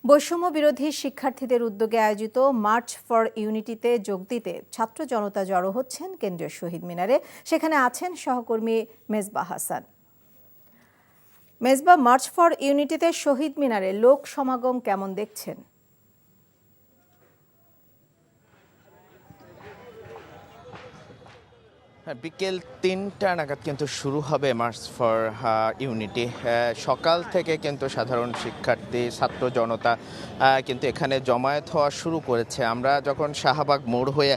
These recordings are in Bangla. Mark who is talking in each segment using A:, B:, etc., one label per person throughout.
A: বৈষম্য বিরোধী শিক্ষার্থীদের উদ্যোগে আয়োজিত মার্চ ফর ইউনিটিতে যোগ দিতে ছাত্র জনতা জড়ো হচ্ছেন কেন্দ্রীয় শহীদ মিনারে। সেখানে আছেন সহকর্মী মেজবা হাসান। মেজবা, মার্চ ফর ইউনিটিতে শহীদ মিনারে লোক সমাগম কেমন দেখছেন?
B: বিকেল ৩টা নাগাদ কিন্তু শুরু হবে মার্চ ফর ইউনিটি। সকাল থেকে কিন্তু সাধারণ শিক্ষার্থী ছাত্র জনতা কিন্তু এখানে জমায়েত হওয়া শুরু করেছে। আমরা যখন শাহবাগ মোড় হয়ে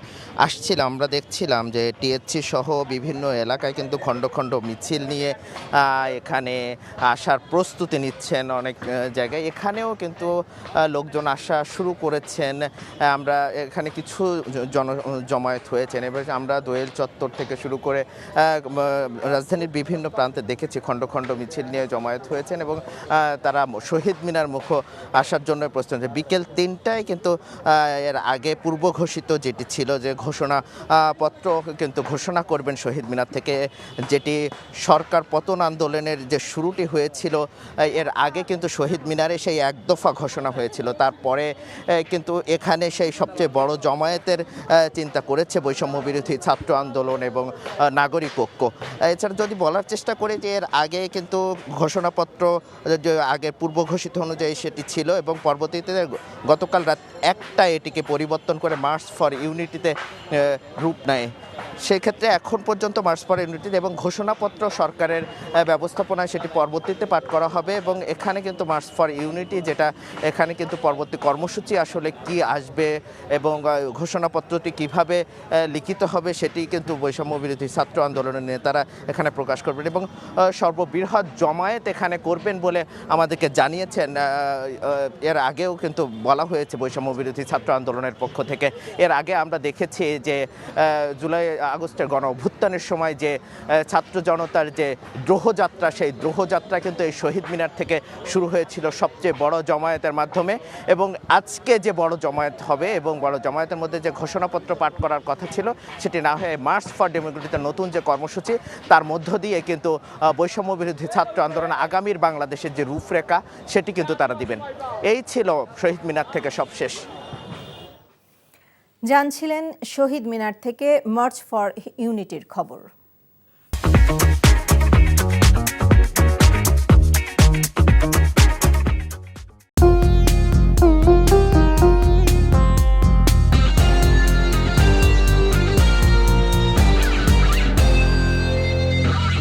B: আসছিলাম, আমরা দেখছিলাম যে টিএসসি সহ বিভিন্ন এলাকায় কিন্তু খণ্ড খণ্ড মিছিল নিয়ে এখানে আসার প্রস্তুতি নিচ্ছেন অনেক জায়গায়। এখানেও কিন্তু লোকজন আসা শুরু করেছেন। আমরা এখানে কিছু জমায়েত হয়েছেন। এবার আমরা দোয়েল চত্বর থেকে শুরু করে রাজধানীর বিভিন্ন প্রান্তে দেখেছি খণ্ড খণ্ড মিছিল নিয়ে জমায়েত হয়েছেন এবং তারা শহীদ মিনার মুখে আসার জন্য প্রস্তুত হয়েছে। বিকেল ৩টায় কিন্তু এর আগে পূর্ব ঘোষিত যেটি ছিল যে ঘোষণাপত্র কিন্তু ঘোষণা করবেন শহীদ মিনার থেকে, যেটি সরকার পতন আন্দোলনের যে শুরুটি হয়েছিল এর আগে কিন্তু শহীদ মিনারে সেই এক দফা ঘোষণা হয়েছিল। তারপরে কিন্তু এখানে সেই সবচেয়ে বড় জমায়েতের চিন্তা করেছে বৈষম্য বিরোধী ছাত্র আন্দোলন এবং নাগরিক ঐক্য। এছাড়া যদি বলার চেষ্টা করি যে এর আগে কিন্তু ঘোষণাপত্র যে আগে পূর্ব ঘোষিত অনুযায়ী সেটি ছিল এবং পরবর্তীতে গতকাল রাত 1টায় এটিকে পরিবর্তন করে মার্চ ফর ইউনিটিতে রূপ নেয়। সেক্ষেত্রে এখন পর্যন্ত মার্চ ফর ইউনিটি এবং ঘোষণাপত্র সরকারের ব্যবস্থাপনায় সেটি পরবর্তীতে পাঠ করা হবে এবং এখানে কিন্তু মার্চ ফর ইউনিটি যেটা, এখানে কিন্তু পরবর্তী কর্মসূচি আসলে কি আসবে এবং ঘোষণাপত্রটি কিভাবে লিখিত হবে সেটি কিন্তু বৈষম্য বিরোধী ছাত্র আন্দোলনের নেতারা এখানে প্রকাশ করবেন এবং সর্ববৃহৎ জমায়েত এখানে করবেন বলে আমাদেরকে জানিয়েছেন। এর আগেও কিন্তু বলা হয়েছে বৈষম্য বিরোধী ছাত্র আন্দোলনের পক্ষ থেকে। এর আগে আমরা দেখেছি যে জুলাই আগস্টের গণ অভ্যুত্থানের সময় যে ছাত্র জনতার যে দ্রোহযাত্রা, সেই দ্রোহযাত্রা কিন্তু এই শহীদ মিনার থেকে শুরু হয়েছিল সবচেয়ে বড় জমায়েতের মাধ্যমে এবং আজকে যে বড় জমায়েত হবে এবং বড় জমায়েতের মধ্যে যে ঘোষণাপত্র পাঠ করার কথা ছিল সেটি না হয়ে মার্চ ফর ডেমোক্রেসির নতুন যে কর্মসূচি তার মধ্য দিয়ে কিন্তু বৈষম্য বিরোধী ছাত্র আন্দোলন আগামীর বাংলাদেশের যে রূপরেখা সেটি কিন্তু তারা দিবেন। এই ছিল শহীদ মিনার থেকে সবশেষ।
A: জানছিলেন শহীদ মিনার থেকে মার্চ ফর ইউনিটির খবর।